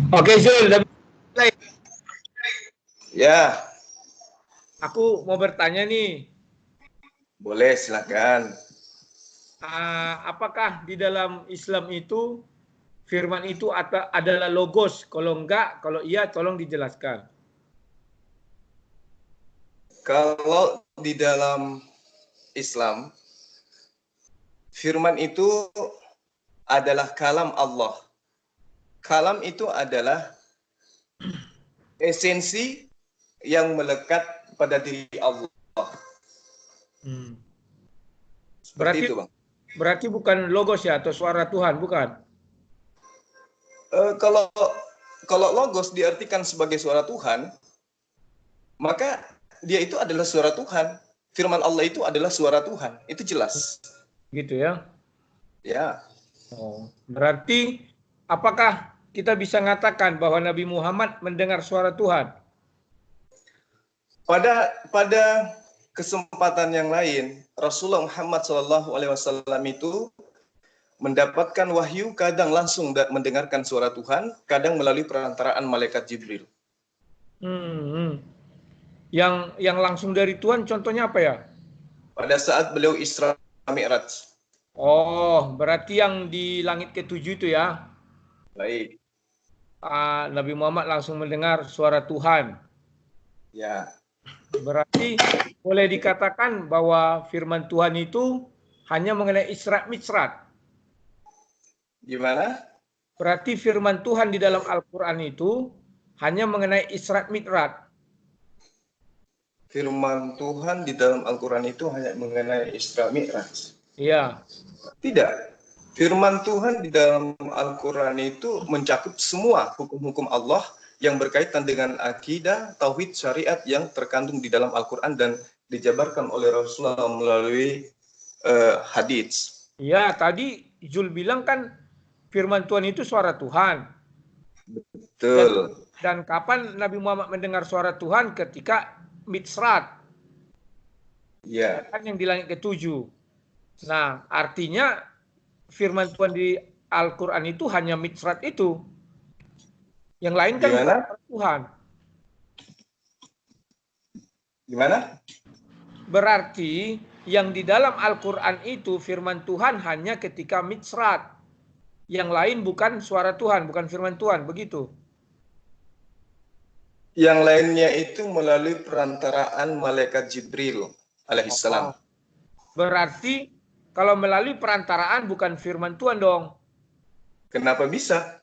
Oke, Zul, Ya, aku mau bertanya nih, boleh silakan. apakah di dalam Islam itu firman itu adalah logos? Kalau enggak, kalau iya tolong dijelaskan. Kalau di dalam Islam, firman itu adalah kalam Allah. Kalam itu adalah esensi yang melekat pada diri Allah. Hmm. Seperti Berarti itu, Bang. berarti bukan logos ya atau suara Tuhan, bukan? Kalau kalau logos diartikan sebagai suara Tuhan, maka dia itu adalah suara Tuhan. Firman Allah itu adalah suara Tuhan. Itu jelas. Gitu ya. Ya. Oh, berarti apakah kita bisa mengatakan bahwa Nabi Muhammad mendengar suara Tuhan? Pada kesempatan yang lain, Rasulullah Muhammad SAW itu mendapatkan wahyu kadang langsung mendengarkan suara Tuhan, kadang melalui perantaraan malaikat Jibril. Hmm, hmm. Yang langsung dari Tuhan contohnya apa ya? Pada saat beliau Isra Mi'raj. Oh, berarti yang di langit ketujuh itu ya? Baik. Nabi Muhammad langsung mendengar suara Tuhan. Ya. Berarti boleh dikatakan bahwa firman Tuhan itu hanya mengenai Isra Mi'raj. Gimana? Berarti firman Tuhan di dalam Al-Quran itu hanya mengenai Isra Mi'raj. Firman Tuhan di dalam Al-Quran itu hanya mengenai Isra Mi'raj. Iya. Tidak. Firman Tuhan di dalam Al-Quran itu mencakup semua hukum-hukum Allah yang berkaitan dengan akidah, tauhid, syariat yang terkandung di dalam Al-Quran dan dijabarkan oleh Rasulullah melalui hadits. Iya, tadi Zul bilang kan firman Tuhan itu suara Tuhan. Dan Betul. dan kapan Nabi Muhammad mendengar suara Tuhan? Ketika Mi'raj, ya Ya. kan, yang di langit ketujuh. Nah, artinya firman Tuhan di Al-Quran itu hanya Mi'raj itu. Yang lain kan bukan Gimana? suara Tuhan. Gimana? Berarti yang di dalam Al-Quran itu firman Tuhan hanya ketika Mi'raj. Yang lain bukan suara Tuhan, bukan firman Tuhan, begitu. Yang lainnya itu melalui perantaraan malaikat Jibril alaihissalam. Oh, berarti kalau melalui perantaraan bukan firman Tuhan dong. Kenapa bisa?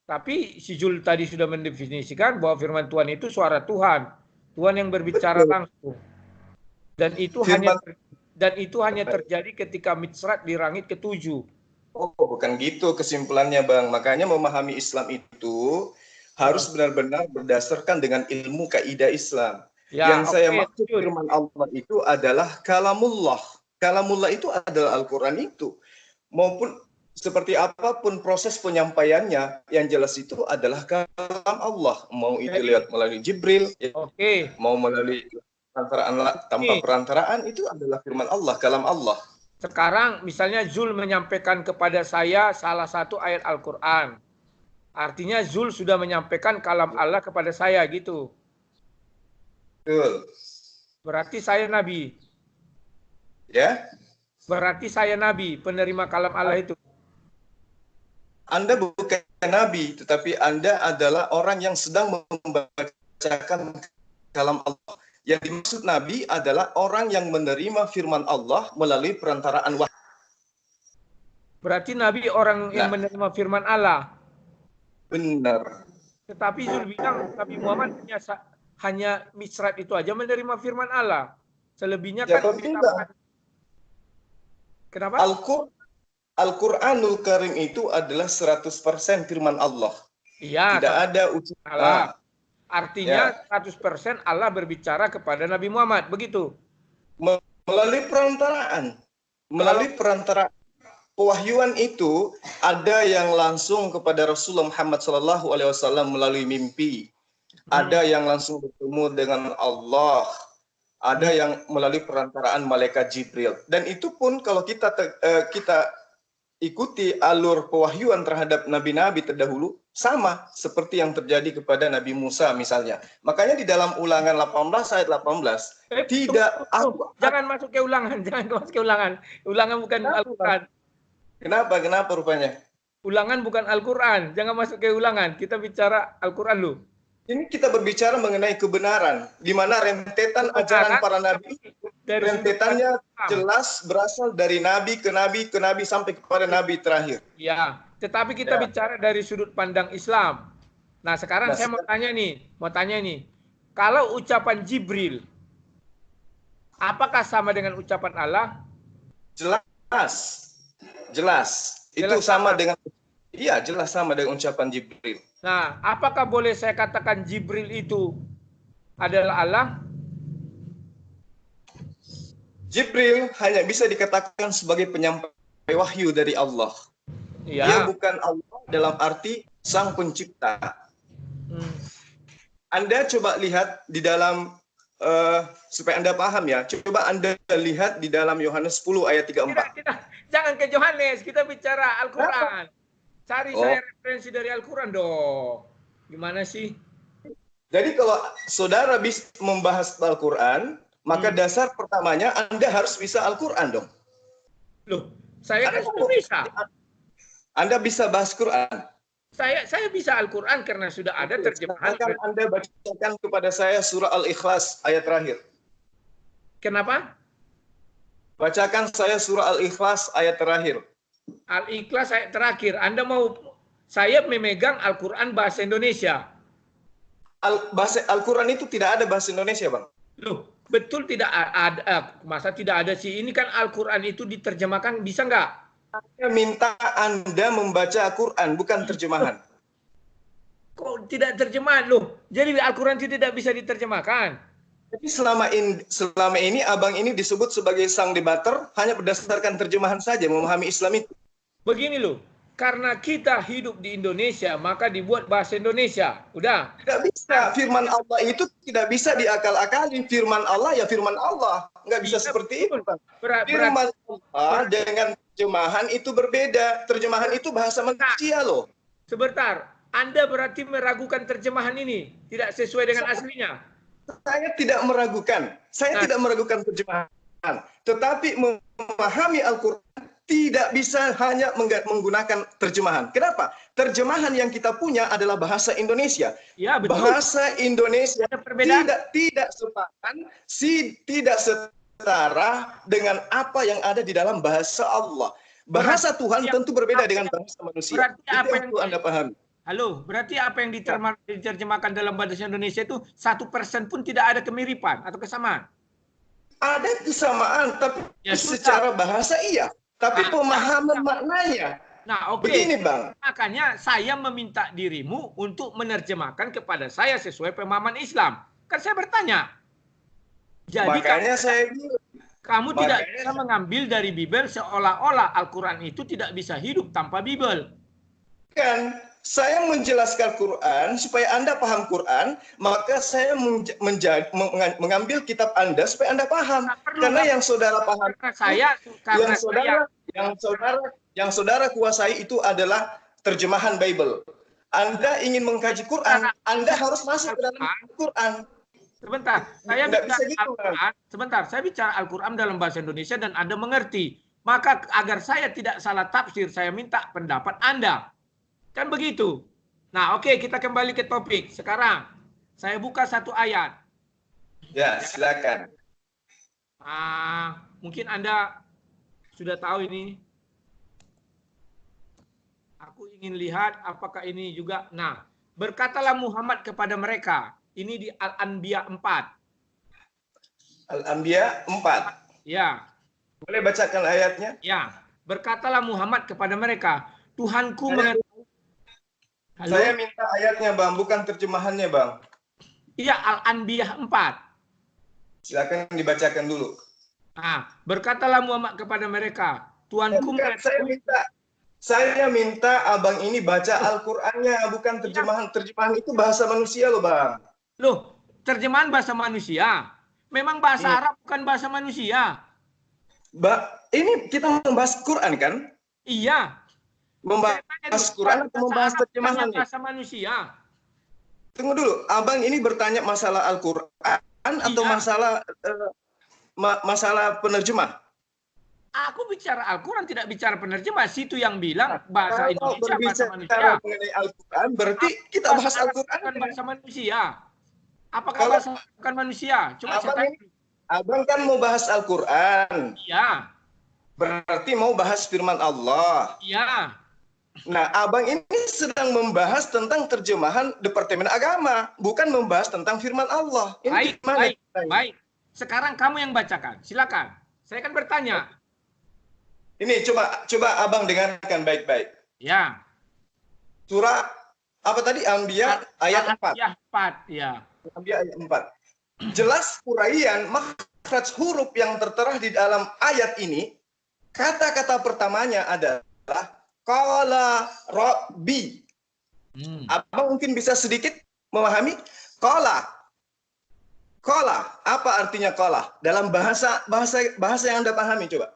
Tapi si Jul tadi sudah mendefinisikan bahwa firman Tuhan itu suara Tuhan. Tuhan yang berbicara Betul. langsung. Dan itu hanya Firman terjadi ketika Mi'raj di langit ketujuh. Oh, bukan gitu kesimpulannya, Bang. Makanya memahami Islam itu harus benar-benar berdasarkan dengan ilmu kaidah Islam. Ya, Yang saya oke, maksud lanjut. firman Allah itu adalah kalamullah. Kalamullah itu adalah Al-Quran itu. Maupun seperti apapun proses penyampaiannya, yang jelas itu adalah kalam Allah. Mau itu Jadi, lihat melalui Jibril, oke. mau melalui perantaraan tanpa Ini perantaraan, itu adalah firman Allah, kalam Allah. sekarang misalnya Zul menyampaikan kepada saya salah satu ayat Al-Quran. Artinya Zul sudah menyampaikan kalam Allah kepada saya gitu. Betul. Berarti saya nabi. Ya. Berarti saya nabi, penerima kalam Allah itu. Anda bukan nabi, tetapi Anda adalah orang yang sedang membacakan kalam Allah. Yang dimaksud nabi adalah orang yang menerima firman Allah melalui perantaraan wahyu. Berarti nabi orang yang Nah, menerima firman Allah. benar. Tetapi Zul bilang Nabi Muhammad hanya Mi'raj itu aja menerima firman Allah. Selebihnya kan Jawab tidak. diberitakan. Kenapa? Al-Quranul Karim itu adalah 100% firman Allah. Iya, Tidak tapi ada ucapan. Allah. Artinya Ya. 100% Allah berbicara kepada Nabi Muhammad, begitu. Melalui perantaraan. Melalui perantara pewahyuan itu ada yang langsung kepada Rasulullah Muhammad SAW melalui mimpi. Ada yang langsung bertemu dengan Allah. Ada yang melalui perantaraan malaikat Jibril. Dan itu pun kalau kita ikuti alur pewahyuan terhadap nabi-nabi terdahulu, Sama seperti yang terjadi kepada Nabi Musa misalnya. Makanya di dalam Ulangan 18 ayat 18 tidak jangan masuk ke Ulangan, jangan masuk ke Ulangan. Ulangan bukan Al-Qur'an. Kenapa rupanya? Ulangan bukan Al-Qur'an, jangan masuk ke Ulangan. Kita bicara Al-Qur'an lu. Ini kita berbicara mengenai kebenaran, di mana rentetan ajaran para nabi, rentetannya jelas berasal dari nabi ke nabi ke nabi sampai kepada nabi terakhir. Ya, tetapi kita bicara dari sudut pandang Islam. Nah, sekarang saya mau tanya nih, kalau ucapan Jibril, apakah sama dengan ucapan Allah? Jelas. Itu sama dengan, iya jelas sama dengan ucapan Jibril. Nah, apakah boleh saya katakan Jibril itu adalah Allah? Jibril hanya bisa dikatakan sebagai penyampai wahyu dari Allah. Ya. Dia bukan Allah dalam arti sang pencipta. Anda coba lihat di dalam, supaya Anda paham ya, coba Anda lihat di dalam Yohanes 10 ayat 34. Jangan ke Yohanes, kita bicara Al-Quran. Cari saya referensi dari Al-Quran dong. Gimana sih? Jadi kalau saudara bisa membahas Al-Quran, maka dasar pertamanya Anda harus bisa Al-Quran dong. Loh, saya kan sudah bisa. Anda bisa bahas Quran? Saya bisa Al-Quran karena sudah ada terjemahan. Anda bacakan kepada saya surah Al-Ikhlas ayat terakhir. Kenapa? Bacakan saya surah Al-Ikhlas ayat terakhir. Al-Ikhlas ayat terakhir. Anda mau saya memegang Al-Quran bahasa Indonesia. Al-Quran itu tidak ada bahasa Indonesia, Bang. Loh, betul tidak ada. Masa tidak ada sih? Ini kan Al-Quran itu diterjemahkan, bisa nggak? Saya minta Anda membaca Al-Quran, bukan terjemahan. Kok tidak terjemahan? Loh, jadi Al-Quran tidak bisa diterjemahkan? Jadi selama ini abang ini disebut sebagai sang debater hanya berdasarkan terjemahan saja memahami Islam itu. Begini loh, karena kita hidup di Indonesia maka dibuat bahasa Indonesia. Udah. Tidak bisa. Firman Allah itu tidak bisa diakal-akali. Firman Allah ya firman Allah. Nggak bisa seperti itu, Bang. Firman Allah dengan terjemahan itu berbeda. Terjemahan itu bahasa manusia loh. Sebentar, Anda berarti meragukan terjemahan ini tidak sesuai dengan aslinya. Saya tidak meragukan. Saya tidak meragukan terjemahan. Tetapi memahami Al-Quran tidak bisa hanya menggunakan terjemahan. Kenapa? Terjemahan yang kita punya adalah bahasa Indonesia. Ya, betul. Bahasa Indonesia tidak sepadan, tidak setara dengan apa yang ada di dalam bahasa Allah. Bahasa Tuhan tentu berbeda dengan bahasa manusia. Itu yang perlu Anda pahami. Halo, berarti apa yang diterjemahkan dalam bahasa Indonesia itu 1% pun tidak ada kemiripan atau kesamaan? Ada kesamaan, tapi ya, secara bahasa iya. Tapi pemahaman maknanya. Nah, oke. Begini, Bang. Makanya saya meminta dirimu untuk menerjemahkan kepada saya sesuai pemahaman Islam. Kan saya bertanya. Jadi makanya saya bilang. Kamu tidak bisa mengambil dari Bible seolah-olah Al-Quran itu tidak bisa hidup tanpa Bible. Kan, saya menjelaskan Quran supaya Anda paham Quran, maka saya mengambil kitab Anda supaya Anda paham. Karena yang saudara paham, yang saudara kuasai itu adalah terjemahan Bible. Anda ingin mengkaji Quran, Anda harus masuk ke dalam Quran. Sebentar, saya bicara Al-Quran. Sebentar, saya bicara Al-Quran dalam bahasa Indonesia dan Anda mengerti. Maka agar saya tidak salah tafsir, saya minta pendapat Anda. Kan begitu. Nah, oke, kita kembali ke topik. Sekarang, saya buka satu ayat. Ya, silakan. Mungkin Anda sudah tahu ini. Aku ingin lihat apakah ini juga. Nah, berkatalah Muhammad kepada mereka. Ini di Al-Anbiya 4. Al-Anbiya 4. Ya. Boleh bacakan ayatnya? Ya. Berkatalah Muhammad kepada mereka, Tuhanku mengetahui. Saya minta ayatnya, Bang, bukan terjemahannya, Bang. Iya, Al-Anbiya 4. Silakan dibacakan dulu. Berkatalah Muhammad kepada mereka, Tuhanku mengetahui. Saya minta abang ini baca Al-Qur'annya, bukan terjemahan. Terjemahan itu bahasa manusia loh, Bang. Loh, terjemahan bahasa manusia. Memang bahasa Arab bukan bahasa manusia. Ini kita membahas Quran kan? Iya. Membahas Quran atau membahas terjemahan nih? Bahasa manusia. Tunggu dulu, abang ini bertanya masalah Al-Quran atau masalah masalah penerjemah? Aku bicara Al-Quran, tidak bicara penerjemah. Situ yang bilang bahasa Kalau Indonesia, bahasa manusia. berbicara mengenai Al-Quran, berarti kita bahas Al-Quran. Bukan bahasa manusia. Apakah bahasa bukan manusia? Cuma abang kan mau bahas Al-Quran. Iya. Berarti mau bahas firman Allah. Iya. Nah, abang ini sedang membahas tentang terjemahan Departemen Agama, bukan membahas tentang firman Allah. Ini baik. Sekarang kamu yang bacakan. Silakan. Saya kan bertanya. Ini coba abang dengarkan baik-baik. Ya. Surah apa tadi? Anbiya ayat 4. Ayat 4, ya. Anbiya ayat 4. Jelas uraian makhraj huruf yang tertera di dalam ayat ini, kata-kata pertamanya adalah qala rabbi. Abang mungkin bisa sedikit memahami qala. Qala, apa artinya qala? Dalam bahasa yang Anda pahami, coba.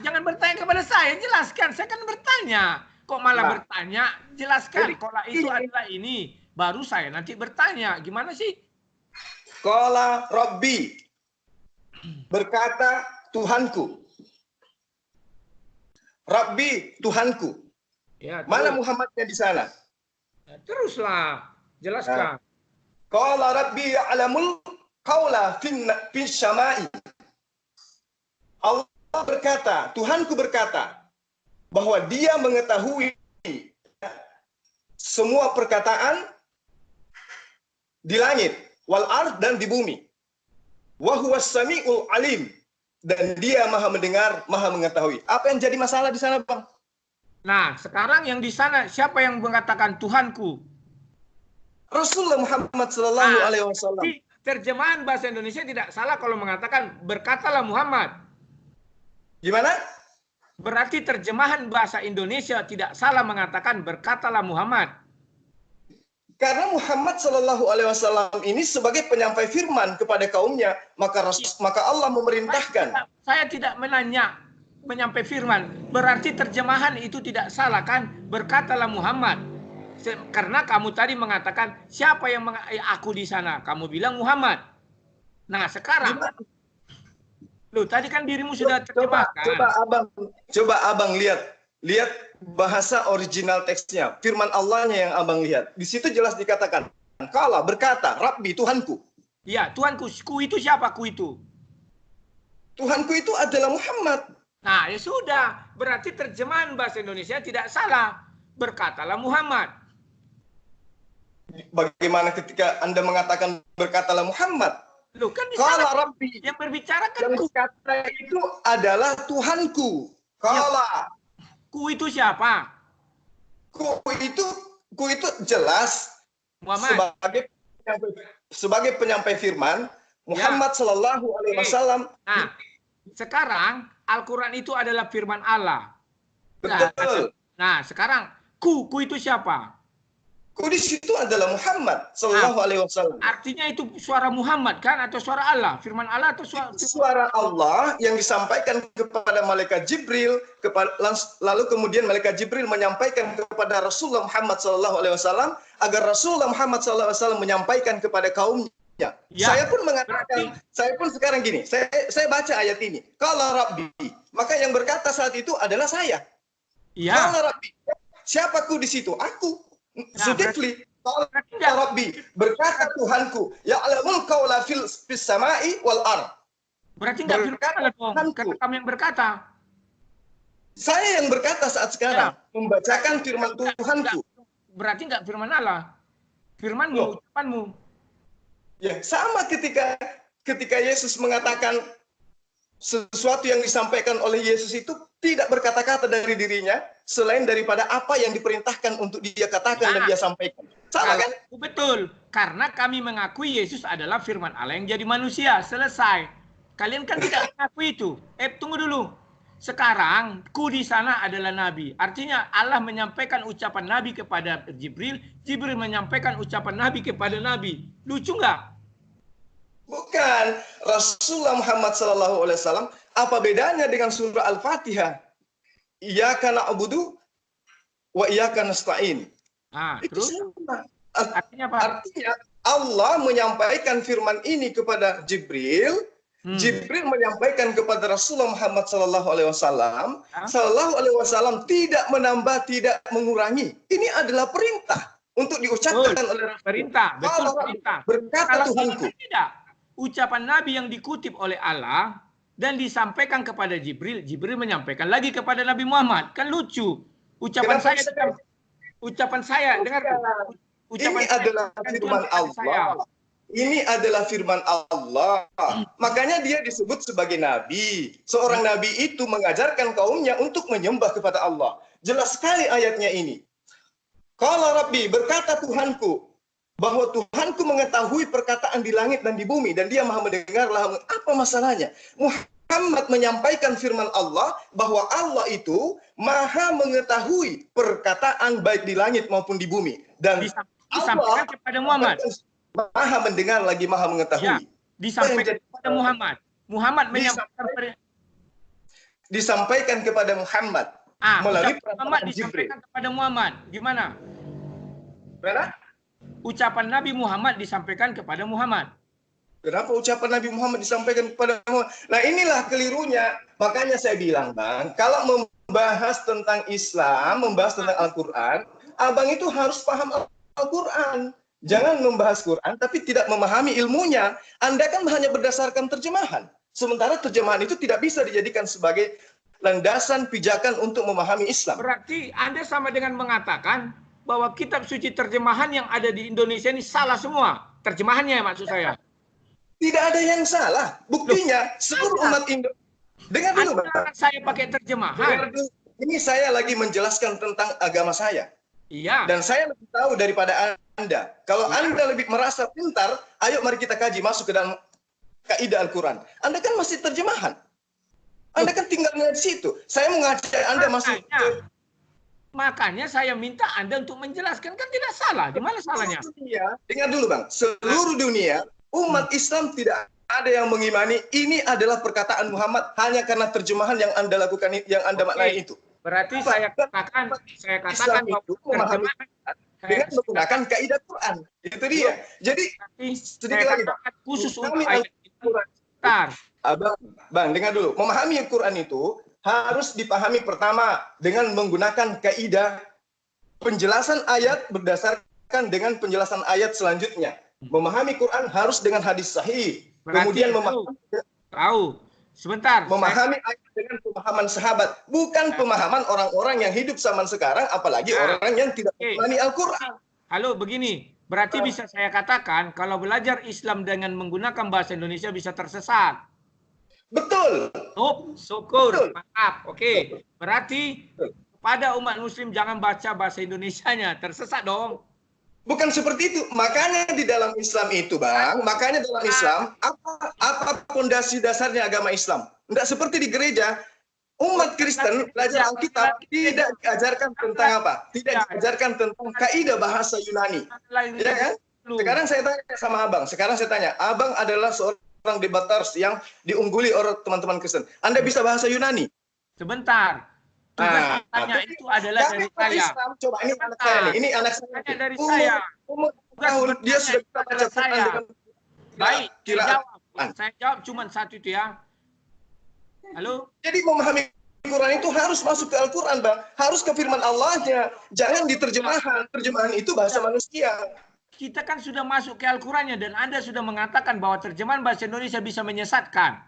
Jangan bertanya kepada saya, jelaskan. Saya kan bertanya. Kok malah bertanya? Jelaskan. Qala itu adalah ini. Baru saya nanti bertanya. Gimana sih? Qala rabbi. Berkata Tuhanku. Rabbi, Tuhanku. Ya, mana Muhammadnya di sana? Ya, teruslah. Jelaskan. Qala rabbi ya'lamul qawla fin syama'i. Allah berkata, Tuhanku berkata, bahwa dia mengetahui semua perkataan di langit, wal ard, dan di bumi. Wa huwas sami'ul alim. Dan dia maha mendengar, maha mengetahui. Apa yang jadi masalah di sana, Bang? Nah, sekarang yang di sana, siapa yang mengatakan Tuhanku? Rasulullah Muhammad sallallahu alaihi wasallam. Terjemahan bahasa Indonesia tidak salah kalau mengatakan berkatalah Muhammad. Gimana? Berarti terjemahan bahasa Indonesia tidak salah mengatakan berkatalah Muhammad. Karena Muhammad sallallahu alaihi wasallam ini sebagai penyampai firman kepada kaumnya, maka Allah memerintahkan. Saya tidak menanya menyampai firman. Berarti terjemahan itu tidak salah kan? Berkatalah Muhammad. Karena kamu tadi mengatakan siapa yang aku di sana? Kamu bilang Muhammad. Nah, sekarang loh, tadi kan dirimu sudah terjemahkan. Coba abang lihat bahasa original teksnya, firman Allahnya yang abang lihat. Di situ jelas dikatakan, Qala berkata, Rabbi, Tuhanku. Iya, Tuhanku. Ku itu siapa? Ku itu. Tuhanku itu adalah Muhammad. Nah, ya sudah. Berarti terjemahan bahasa Indonesia tidak salah. Berkatalah Muhammad. Bagaimana ketika Anda mengatakan berkatalah Muhammad? Loh, kan di Qala sana Rabbi. yang berbicara kan yang berkata itu adalah Tuhanku. Qala. Ku itu siapa? Ku itu jelas Muhammad. sebagai penyampai firman Muhammad sallallahu alaihi wasallam. Nah, sekarang Al-Quran itu adalah firman Allah. Betul. Nah, sekarang ku itu siapa? Ku di situ adalah Muhammad sallallahu alaihi wasallam. Artinya itu suara Muhammad kan atau suara Allah? Firman Allah atau suara Allah yang disampaikan kepada malaikat Jibril, lalu kemudian malaikat Jibril menyampaikan kepada Rasulullah Muhammad sallallahu alaihi wasallam agar Rasulullah Muhammad sallallahu alaihi wasallam menyampaikan kepada kaumnya. Ya, saya pun mengatakan, saya pun sekarang gini, saya baca ayat ini. Qala Rabbi, maka yang berkata saat itu adalah saya. Ya. Qala Rabbi, siapaku di situ? Aku. Zulkifli, Rabbi, berkata Tuhanku, ya'lamul qawla fis sama'i wal ard. Berarti enggak firman Allah dong, kata kamu yang berkata. Saya yang berkata saat sekarang, membacakan firman Tuhanku. Berarti enggak firman Allah. Firmanmu, ucapanmu. Ya, sama ketika Yesus mengatakan sesuatu yang disampaikan oleh Yesus itu tidak berkata-kata dari dirinya selain daripada apa yang diperintahkan untuk dia katakan dan dia sampaikan. Salah kan? Betul. Karena kami mengakui Yesus adalah firman Allah yang jadi manusia. Selesai. Kalian kan tidak mengakui itu. Tunggu dulu. Sekarang ku di sana adalah nabi. Artinya Allah menyampaikan ucapan nabi kepada Jibril, Jibril menyampaikan ucapan nabi kepada nabi. Lucu nggak? Bukan. Rasulullah Muhammad sallallahu alaihi wasallam, apa bedanya dengan surah Al-Fatihah? Iyyaka na'budu wa iyyaka nasta'in. Itu Terus sama. artinya apa? Artinya Allah menyampaikan firman ini kepada Jibril, Jibril menyampaikan kepada Rasulullah Muhammad SAW tidak menambah, tidak mengurangi. Ini adalah perintah untuk diucapkan oleh Rasul. Perintah, betul perintah. Berkata Kalau Tuhanku. Tidak, ucapan Nabi yang dikutip oleh Allah dan disampaikan kepada Jibril, Jibril menyampaikan lagi kepada Nabi Muhammad. Kan lucu. Ucapan saya dengar. Ini adalah firman Allah. Ini adalah firman Allah. Makanya dia disebut sebagai nabi. Seorang nabi itu mengajarkan kaumnya untuk menyembah kepada Allah. Jelas sekali ayatnya ini. Qala Rabbi, berkata Tuhanku, bahwa Tuhanku mengetahui perkataan di langit dan di bumi, dan dia maha mendengar. Apa masalahnya? Muhammad menyampaikan firman Allah bahwa Allah itu maha mengetahui perkataan baik di langit maupun di bumi. Dan disampaikan kepada Muhammad. Maha mendengar lagi maha mengetahui. Ya, disampaikan kepada Muhammad. Muhammad menyampaikan disampaikan kepada Muhammad. Melalui Muhammad disampaikan kepada Muhammad. Gimana? Mana? Ucapan Nabi Muhammad disampaikan kepada Muhammad. Kenapa ucapan Nabi Muhammad disampaikan kepada Muhammad? Nah, inilah kelirunya. Makanya saya bilang, Bang, kalau membahas tentang Islam, membahas tentang Al-Quran, Abang itu harus paham Al-Quran. Jangan membahas Quran tapi tidak memahami ilmunya. Anda kan hanya berdasarkan terjemahan. Sementara terjemahan itu tidak bisa dijadikan sebagai landasan pijakan untuk memahami Islam. Berarti Anda sama dengan mengatakan bahwa kitab suci terjemahan yang ada di Indonesia ini salah semua. Terjemahannya maksud saya. Tidak ada yang salah. Buktinya seluruh umat Indonesia. Dengar dulu, Bang. Saya pakai terjemahan. Ini saya lagi menjelaskan tentang agama saya. Iya. Dan saya lebih tahu daripada Anda. Kalau Anda lebih merasa pintar, ayo mari kita kaji masuk ke dalam kaidah Al-Quran. Anda kan masih terjemahan. Anda kan tinggal di situ. Saya mengajak Anda masuk ke... Makanya saya minta Anda untuk menjelaskan. Kan tidak salah. Di mana salahnya? Dengar dulu, Bang. Seluruh dunia, umat Islam tidak ada yang mengimani ini adalah perkataan Muhammad hanya karena terjemahan yang Anda lakukan, yang Anda maknai itu. Berarti saya katakan bahwa terjemahan dengan menggunakan kaidah Quran. Itu dia. Jadi sedikit lagi, Bang. Khusus untuk ayat Quran. Bang, dengar dulu. Memahami Al-Quran itu harus dipahami pertama dengan menggunakan kaidah penjelasan ayat berdasarkan dengan penjelasan ayat selanjutnya. Memahami Quran harus dengan hadis sahih. Kemudian memahami sebentar. Memahami ayat dengan pemahaman sahabat, bukan pemahaman orang-orang yang hidup zaman sekarang, apalagi orang yang tidak memahami Al-Quran. Halo, begini. Berarti bisa saya katakan kalau belajar Islam dengan menggunakan bahasa Indonesia bisa tersesat. Betul. Syukur. Maaf. Oke. Berarti pada umat muslim jangan baca bahasa Indonesianya. Tersesat dong. Bukan seperti itu. Makanya di dalam Islam itu, Bang. Makanya dalam Islam, apa fondasi dasarnya agama Islam? Tidak seperti di gereja. Umat Kristen belajar Alkitab tidak diajarkan tentang apa? Tidak diajarkan tentang kaidah bahasa Yunani. Ya kan? Sekarang saya tanya sama Abang. Abang adalah seorang debaters yang diungguli oleh teman-teman Kristen. Anda bisa bahasa Yunani? Sebentar. Tanya itu adalah dari saya. Islam, coba ini anak saya nih. Ini anak saya. Dari saya. Umur tahun dia sudah bisa baca Quran dengan baik. Saya jawab cuma satu itu ya. Halo. Jadi memahami Quran itu harus masuk ke Al-Quran, Bang. Harus ke firman Allahnya. Jangan diterjemahan. Terjemahan itu bahasa manusia. Kita kan sudah masuk ke Al-Qurannya dan Anda sudah mengatakan bahwa terjemahan bahasa Indonesia bisa menyesatkan.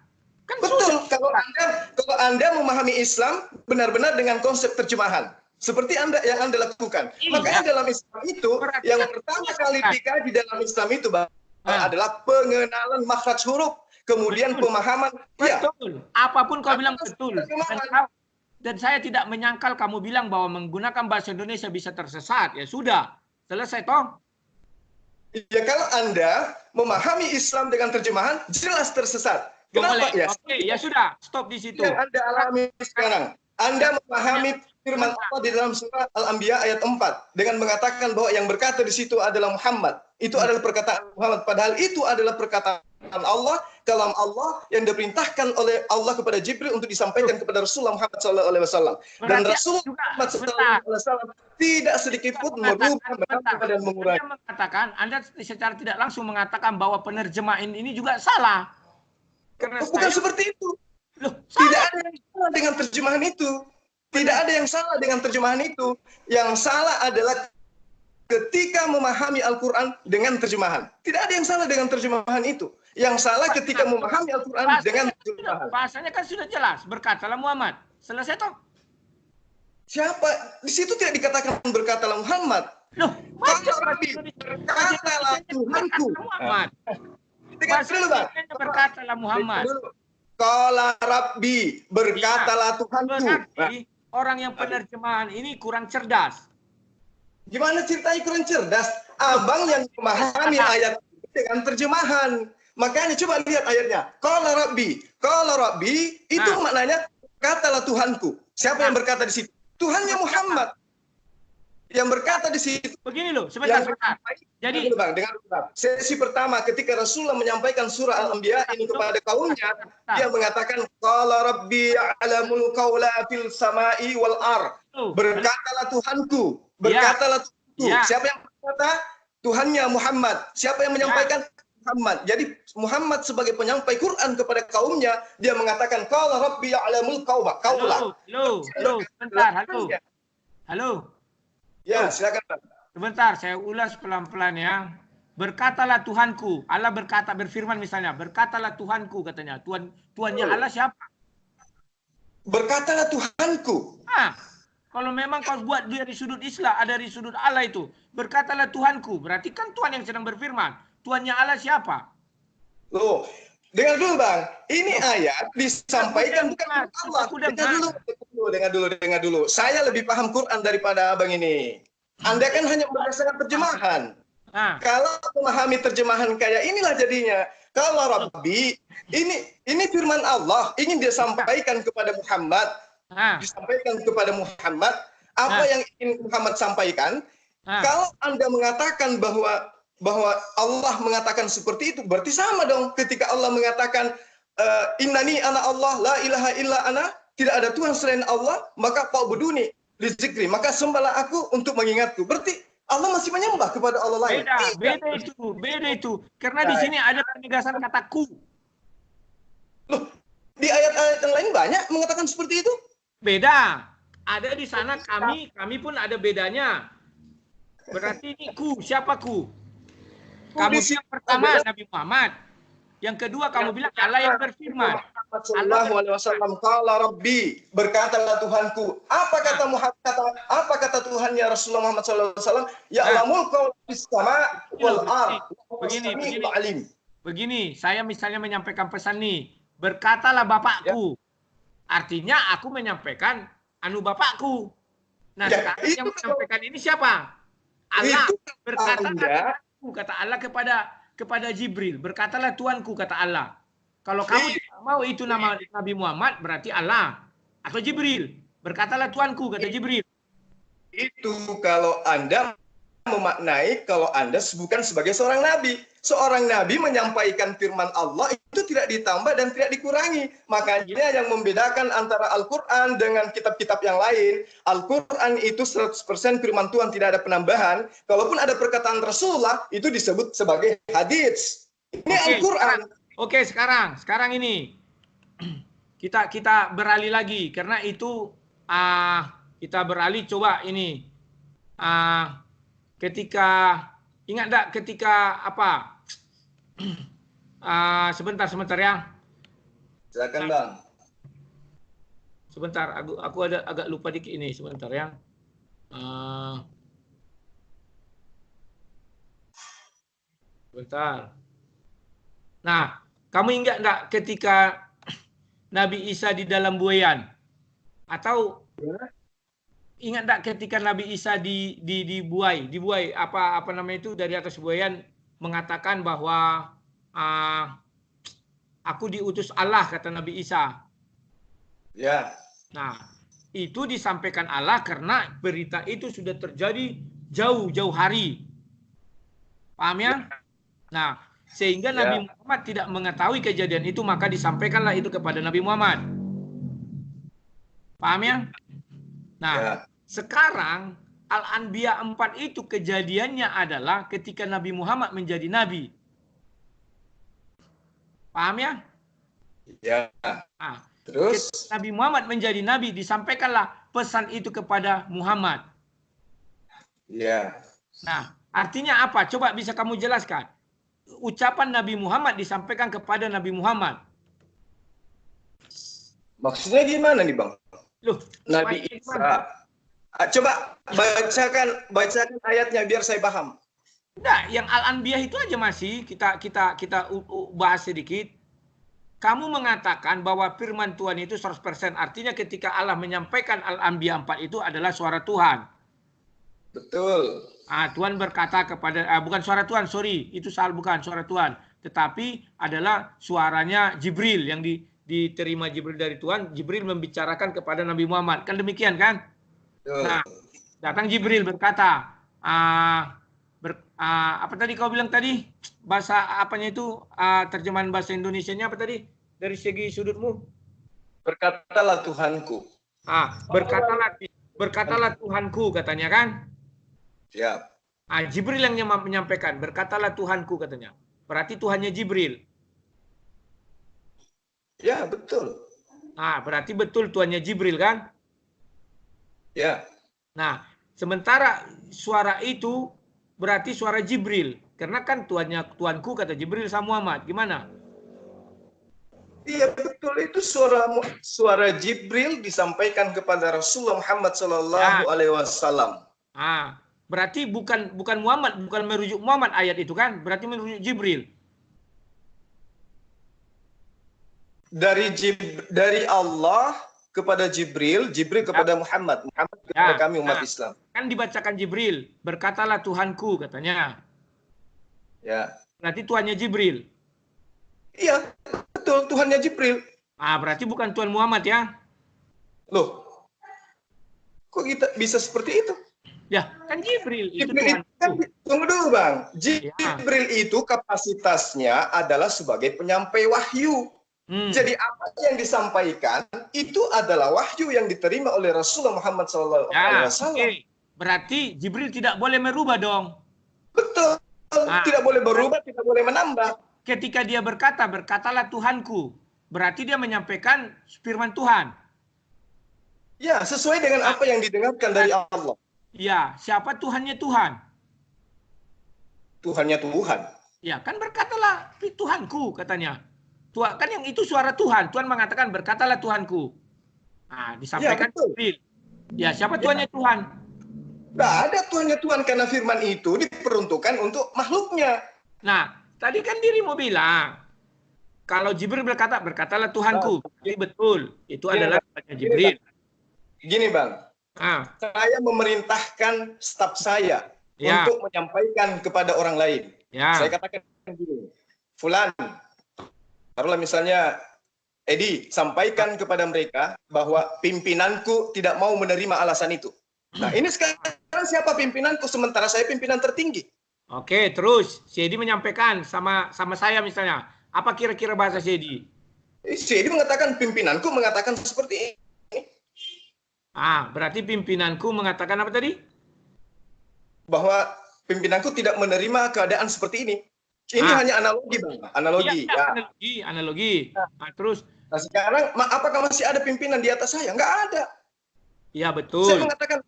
Kan betul. Kalau Anda memahami Islam benar-benar dengan konsep terjemahan. Seperti yang Anda lakukan. Makanya dalam Islam itu, yang pertama kali dikaji dalam Islam itu, Bang, adalah pengenalan makhraj huruf. Kemudian pemahaman. Betul. Apapun kau bilang betul. Dan saya tidak menyangkal kamu bilang bahwa menggunakan bahasa Indonesia bisa tersesat. Ya sudah. Selesai toh. Ya kalau Anda memahami Islam dengan terjemahan, jelas tersesat. Kenapa? Oke, ya sudah. Stop di situ. Yang Anda alami sekarang. Anda memahami firman Allah di dalam surah Al-Anbiya ayat 4 dengan mengatakan bahwa yang berkata di situ adalah Muhammad. Itu adalah perkataan Muhammad. Padahal itu adalah perkataan Allah, kalam Allah yang diperintahkan oleh Allah kepada Jibril untuk disampaikan kepada Rasulullah Muhammad SAW. Dan Rasulullah Muhammad SAW tidak sedikit pun merubah, menambah dan mengurangi. Anda mengatakan, Anda secara tidak langsung mengatakan bahwa penerjemahan ini juga salah. Karena bukan seperti itu. Loh, tidak ada yang salah dengan terjemahan itu. Tidak ada yang salah dengan terjemahan itu. Yang salah adalah ketika memahami Al-Quran dengan terjemahan. Tidak ada yang salah dengan terjemahan itu. Yang salah ketika memahami Al-Quran dengan terjemahan. Bahasanya kan sudah jelas. Berkatalah Muhammad. Selesai toh? Siapa? Di situ tidak dikatakan berkatalah Muhammad. Loh, berkatalah Tuhanku. Muhammad. Dengar dulu, Bang. Berkatalah Muhammad. Qala Rabbi, berkatalah Tuhanku. Berarti orang yang penerjemahan ini kurang cerdas. Gimana ceritanya kurang cerdas? Abang yang memahami ayat dengan terjemahan. Makanya coba lihat ayatnya. Qala Rabbi itu maknanya katalah Tuhanku. Siapa yang berkata di situ? Tuhannya Muhammad. Yang berkata di situ. Begini loh, sebentar. Jadi Bang, dengar Bang. Sesi pertama ketika Rasulullah menyampaikan surah Al-Anbiya ini kepada kaumnya, dia mengatakan qala Rabbi ya'lamul qawla fil sama'i wal ar. Berkatalah Tuhanku. Berkatalah Tuhanku. Siapa yang berkata? Tuhannya Muhammad. Siapa yang menyampaikan? Muhammad. Jadi Muhammad sebagai penyampai Quran kepada kaumnya, dia mengatakan qala Rabbi ya'lamul qawla. Sebentar, halo. Ya, silakan. Sebentar, saya ulas pelan-pelan ya. Berkatalah Tuhanku. Allah berfirman misalnya, berkatalah Tuhanku katanya. Tuhannya Allah siapa? Berkatalah Tuhanku. Kalau memang kau buat dari sudut Islam, ada dari sudut Allah itu. Berkatalah Tuhanku. Berarti kan Tuhan yang sedang berfirman. Tuhannya Allah siapa? Loh, dengar dulu Bang. Ini ayat disampaikan bukan Allah. Dengar dulu. Saya lebih paham Quran daripada Abang ini. Anda kan hanya berdasarkan terjemahan. Kalau memahami terjemahan kayak inilah jadinya. Kalau Rabbi, ini firman Allah ingin disampaikan kepada Muhammad. Disampaikan kepada Muhammad apa yang ingin Muhammad sampaikan. Kalau Anda mengatakan bahwa Allah mengatakan seperti itu, berarti sama dong ketika Allah mengatakan innani ana Allah la ilaha illa ana, tidak ada Tuhan selain Allah, maka fa'buduni li dzikri, maka sembahlah aku untuk mengingatku. Berarti Allah masih menyembah kepada Allah lain. Beda itu. Karena di sini ada penegasan kata ku. Loh, di ayat-ayat yang lain banyak mengatakan seperti itu. Beda. Ada di sana kami pun ada bedanya. Berarti ini ku, siapa ku? Kamu yang pertama Nabi Muhammad. Yang kedua kamu bilang Allah yang berfirman. Sallallahu alaihi wasallam qala Rabbi, berkatalah Tuhanku. Apa kata Muhammad apa kata Tuhannya Rasulullah Muhammad sallallahu alaihi wasallam? Ya'lamul qawla fis sama' wal ard. Begini, saya misalnya menyampaikan pesan nih. Berkatalah Bapakku. Artinya aku menyampaikan anu Bapakku. Nah, sekarang yang menyampaikan ini siapa? Allah. Berkatalah kata Allah kepada Jibril. Berkatalah Tuanku kata Allah. Kalau kamu tidak mau itu nama Nabi Muhammad, berarti Allah atau Jibril. Berkatalah Tuanku kata Jibril. Itu kalau Anda memaknai kalau Anda bukan sebagai seorang nabi. Seorang nabi menyampaikan firman Allah itu tidak ditambah dan tidak dikurangi. Makanya yang membedakan antara Al-Quran dengan kitab-kitab yang lain, Al-Quran itu 100% firman Tuhan, tidak ada penambahan. Kalaupun ada perkataan Rasulullah, itu disebut sebagai hadits. Ini Al-Quran. Oke, sekarang ini kita beralih lagi karena itu kita beralih coba ini ketika ingat enggak ketika apa sebentar ya. Silakan Bang. Sebentar, aku ada agak lupa dikit ini sebentar ya. Sebentar. Nah, kamu ingat enggak ketika Nabi Isa di dalam buayan? Atau ingat enggak ketika Nabi Isa dibuai apa namanya itu dari atas buayan mengatakan bahwa aku diutus Allah kata Nabi Isa. Ya. Nah, itu disampaikan Allah karena berita itu sudah terjadi jauh-jauh hari. Paham ya? Nah, Sehingga Nabi Muhammad tidak mengetahui kejadian itu, maka disampaikanlah itu kepada Nabi Muhammad. Paham ya? Nah, sekarang Al-Anbiya 4 itu kejadiannya adalah ketika Nabi Muhammad menjadi Nabi. Paham ya? Ya. Nah, terus Nabi Muhammad menjadi Nabi, disampaikanlah pesan itu kepada Muhammad. Ya. Nah, artinya apa? Coba bisa kamu jelaskan. Ucapan Nabi Muhammad disampaikan kepada Nabi Muhammad. Maksudnya gimana nih, Bang? Loh, Nabi Isa. Coba bacakan ayatnya biar saya paham. Enggak, yang Al-Anbiya itu aja masih kita bahas sedikit. Kamu mengatakan bahwa firman Tuhan itu 100%, artinya ketika Allah menyampaikan Al-Anbiya 4 itu adalah suara Tuhan. Betul. Tuhan berkata kepada, bukan suara Tuhan, sorry, itu salah, bukan suara Tuhan, tetapi adalah suaranya Jibril yang diterima Jibril dari Tuhan. Jibril membicarakan kepada Nabi Muhammad, kan demikian kan? Nah, datang Jibril berkata, apa tadi kau bilang tadi? Bahasa apanya itu, terjemahan bahasa Indonesianya apa tadi? Dari segi sudutmu? Berkatalah Tuhanku. Berkatalah Tuhanku, katanya kan? Siap. Jibril yang menyampaikan, berkatalah Tuhanku, katanya. Berarti Tuhannya Jibril. Ya, betul. Berarti betul Tuhannya Jibril kan? Ya. Nah, sementara suara itu berarti suara Jibril. Karena kan Tuanku, kata Jibril sama Muhammad. Gimana? Iya, betul. Itu suara Jibril disampaikan kepada Rasulullah Muhammad SAW. Berarti bukan Muhammad, bukan merujuk Muhammad ayat itu kan? Berarti merujuk Jibril. Dari Allah kepada Jibril, Jibril kepada Muhammad, Muhammad kepada kami umat Islam. Kan dibacakan Jibril, berkatalah Tuhanku, katanya. Ya. Berarti Tuhannya Jibril. Iya, betul, Tuhannya Jibril. Berarti bukan Tuhan Muhammad ya? Loh, kok kita bisa seperti itu? Ya, kan Jibril itu Jibril Tuhanku. Tunggu dulu, Bang. Jibril itu kapasitasnya adalah sebagai penyampai wahyu. Jadi apa yang disampaikan itu adalah wahyu yang diterima oleh Rasulullah Muhammad SAW. Okay. Berarti Jibril tidak boleh merubah dong. Betul. Tidak boleh berubah, tidak boleh menambah. Ketika dia berkatalah Tuhanku. Berarti dia menyampaikan firman Tuhan. Ya, sesuai dengan apa yang didengarkan dari Allah. Ya, siapa Tuhannya Tuhan? Tuhannya Tuhan. Ya, kan berkatalah Tuhanku, katanya. Tuhan, kan yang itu suara Tuhan. Tuhan mengatakan berkatalah Tuhanku. Disampaikan Jibril. Ya, siapa Tuhannya Tuhan? Tidak ada Tuhannya Tuhan karena firman itu diperuntukkan untuk makhluknya. Nah, tadi kan dirimu bilang kalau Jibril berkatalah Tuhanku. Jadi betul, itu adalah Tuhannya Jibril. Gini, Bang. Saya memerintahkan staf saya untuk menyampaikan kepada orang lain. Saya katakan gini, Fulan, taruhlah misalnya Edi, sampaikan kepada mereka bahwa pimpinanku tidak mau menerima alasan itu. Nah, ini sekarang siapa pimpinanku sementara saya pimpinan tertinggi? Oke, terus si Edi menyampaikan sama saya misalnya. Apa kira-kira bahasa si Edi? Si Edi mengatakan pimpinanku mengatakan seperti ini. Berarti pimpinanku mengatakan apa tadi? Bahwa pimpinanku tidak menerima keadaan seperti ini. Ini hanya analogi, Bang. Analogi. Terus? Nah, sekarang apakah masih ada pimpinan di atas saya? Enggak ada. Ya, betul. Saya mengatakan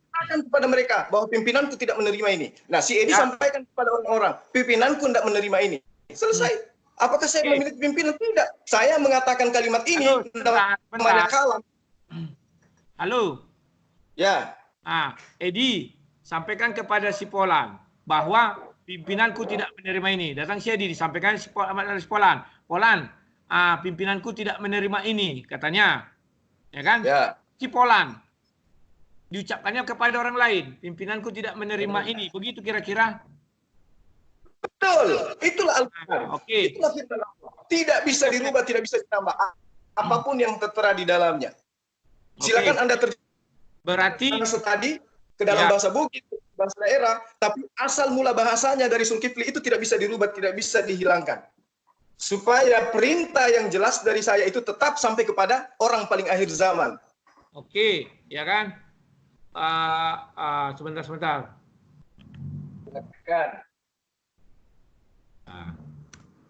kepada mereka bahwa pimpinanku tidak menerima ini. Nah, si Edi sampaikan kepada orang-orang, pimpinanku tidak menerima ini. Selesai. Apakah saya memiliki pimpinan? Tidak. Saya mengatakan kalimat ini dalam banyak kalam. Halo. Ya. Edi, sampaikan kepada si Polan bahwa pimpinanku tidak menerima ini. Datang si Edi, disampaikan si Polan. Polan, pimpinanku tidak menerima ini, katanya. Ya kan? Ya. Si Polan. Diucapkannya kepada orang lain. Pimpinanku tidak menerima ini. Begitu kira-kira? Betul. Itulah Al-Quran. Itulah firman Allah. Tidak bisa dirubah, tidak bisa ditambah. Apapun yang tertera di dalamnya. Silakan Anda berarti tadi ke dalam bahasa Bugis, bahasa daerah, tapi asal mula bahasanya dari Zulkifli itu tidak bisa dirubah, tidak bisa dihilangkan. Supaya perintah yang jelas dari saya itu tetap sampai kepada orang paling akhir zaman. Oke, ya kan? Sebentar. Nah,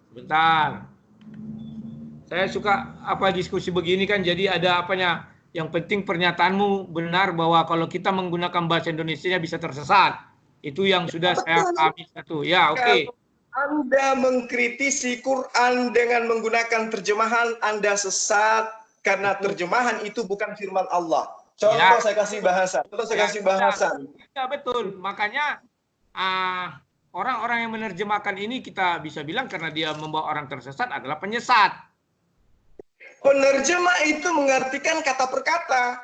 sebentar. Saya suka diskusi begini kan, jadi ada apanya. Yang penting pernyataanmu benar bahwa kalau kita menggunakan bahasa Indonesia bisa tersesat. Itu yang sudah saya pahami satu. Ya, oke. Anda mengkritisi Quran dengan menggunakan terjemahan, Anda sesat karena terjemahan itu bukan firman Allah. Contoh saya kasih bahasa. Ya, betul. Makanya orang-orang yang menerjemahkan ini kita bisa bilang karena dia membawa orang tersesat adalah penyesat. Penerjemah itu mengartikan kata per kata.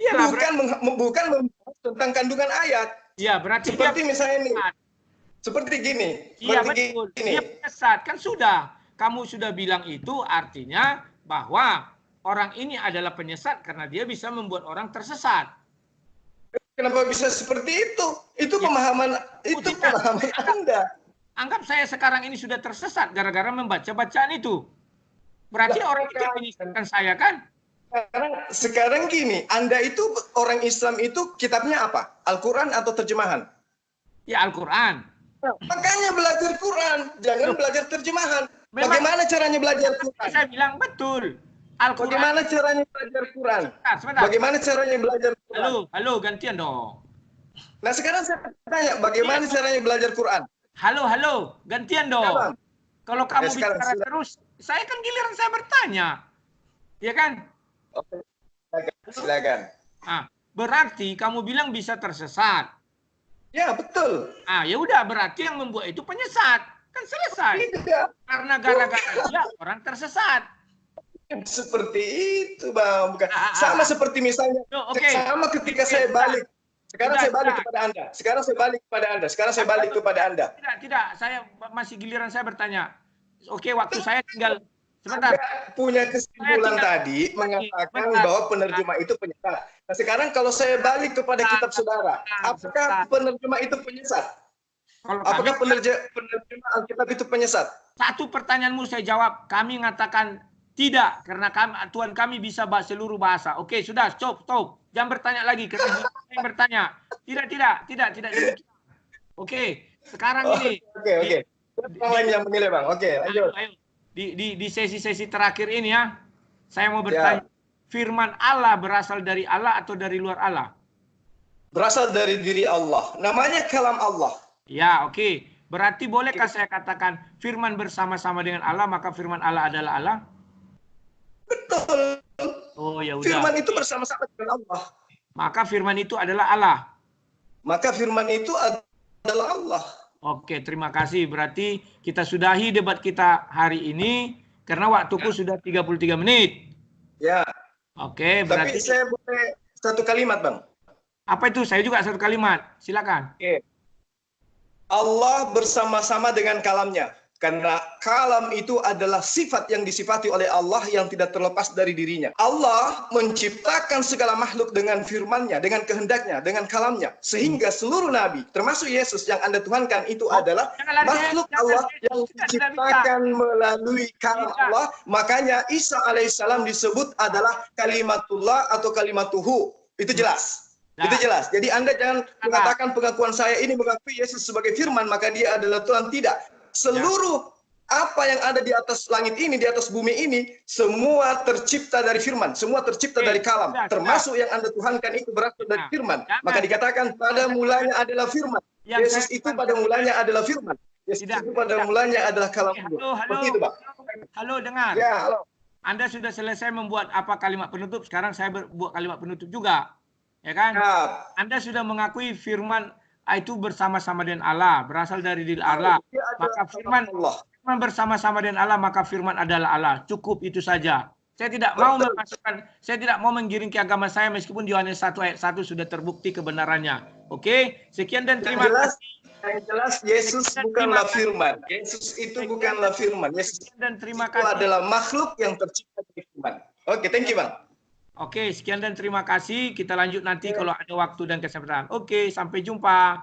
Iyalah, bukan membahas tentang kandungan ayat. Iya, berarti seperti misalnya ini. Seperti gini. Iya, betul. Dia penyesat. Kan sudah. Kamu sudah bilang itu artinya bahwa orang ini adalah penyesat karena dia bisa membuat orang tersesat. Kenapa bisa seperti itu? Itu pemahaman pemahaman Anda. Anggap saya sekarang ini sudah tersesat gara-gara membaca bacaan itu. Berarti orang itu menyesatkan saya kan? Sekarang gini, Anda itu orang Islam itu kitabnya apa? Al-Quran atau terjemahan? Ya, Al-Quran. Makanya belajar Quran, jangan belajar terjemahan. Bagaimana caranya belajar Quran? Saya bilang betul. Bagaimana caranya belajar Quran? Bagaimana caranya belajar Quran? Halo, gantian dong. Nah, sekarang saya tanya, bagaimana caranya belajar Quran? Halo, gantian dong. Kalau kamu bicara terus, saya kan giliran saya bertanya. Ya kan? Oke, silakan. Berarti kamu bilang bisa tersesat. Ya, betul. Ya udah, berarti yang membuat itu penyesat. Kan selesai. Tidak. Karena gara-gara dia orang tersesat. Seperti itu, Bang. Bukan. Sama seperti misalnya, sama ketika saya balik. Sekarang saya balik kepada Anda. Tidak. Saya masih giliran saya bertanya. Oke, waktu saya tinggal sebentar. Punya kesimpulan tadi mengatakan bahwa penerjemah itu penyesat. Nah, sekarang kalau saya balik kepada kitab saudara, apakah penerjemah itu penyesat? Apakah penerjemah Alkitab itu penyesat? Satu pertanyaanmu saya jawab. Kami mengatakan tidak, karena Tuhan kami bisa seluruh bahasa. Oke, sudah, stop. Jangan bertanya lagi, karena saya bertanya. Tidak demikian. Oke, sekarang ini. Oke. Orang yang menilai, Bang. Oke, lanjut. Ayo. Di sesi-sesi terakhir ini ya, saya mau bertanya. Firman Allah berasal dari Allah atau dari luar Allah? Berasal dari diri Allah. Namanya kalam Allah. Ya, oke. Berarti bolehkah saya katakan firman bersama-sama dengan Allah, maka firman Allah adalah Allah? Betul. Oh, ya udah. Firman itu bersama-sama dengan Allah. Maka firman itu adalah Allah. Maka firman itu adalah Allah. Oke, terima kasih. Berarti kita sudahi debat kita hari ini karena waktuku sudah 33 menit. Ya. Oke, berarti tapi saya boleh satu kalimat, Bang. Apa itu? Saya juga satu kalimat. Silakan. Oke. Allah bersama-sama dengan kalamnya. Karena kalam itu adalah sifat yang disifati oleh Allah yang tidak terlepas dari dirinya. Allah menciptakan segala makhluk dengan firman-Nya, dengan kehendaknya, dengan kalamnya. Sehingga seluruh nabi, termasuk Yesus yang Anda tuhankan itu adalah makhluk Allah yang diciptakan melalui kalam Allah. Makanya Isa alaihissalam disebut adalah kalimatullah atau kalimatuhu. Itu jelas. Itu jelas. Jadi Anda jangan mengatakan pengakuan saya ini mengakui Yesus sebagai firman, maka dia adalah Tuhan. Tidak. Seluruh apa yang ada di atas langit ini, di atas bumi ini, semua tercipta dari firman, semua tercipta dari kalam, termasuk yang Anda tuhankan itu berasal dari firman. Maka dikatakan pada mulanya adalah firman. Yesus itu pada mulanya adalah firman. Yesus itu pada mulanya adalah kalam. Seperti itu, Pak. Halo, dengar. Ya, halo. Anda sudah selesai membuat apa kalimat penutup, sekarang saya buat kalimat penutup juga. Ya kan? Anda sudah mengakui firman itu bersama-sama dengan Allah, berasal dari diri Allah. Maka firman bersama-sama dengan Allah, maka firman adalah Allah. Cukup itu saja. Saya tidak mau memasukkan, saya tidak mau menggiring ke agama saya meskipun di Yohanes 1 ayat 1 sudah terbukti kebenarannya. Oke? Sekian dan terima kasih. Yang jelas Yesus bukanlah firman. Yesus itu bukanlah firman. Yesus dan terima kasih. Itu adalah makhluk yang tercipta dari firman. Oke, thank you, Bang. Oke, sekian dan terima kasih. Kita lanjut nanti kalau ada waktu dan kesempatan. Oke, sampai jumpa.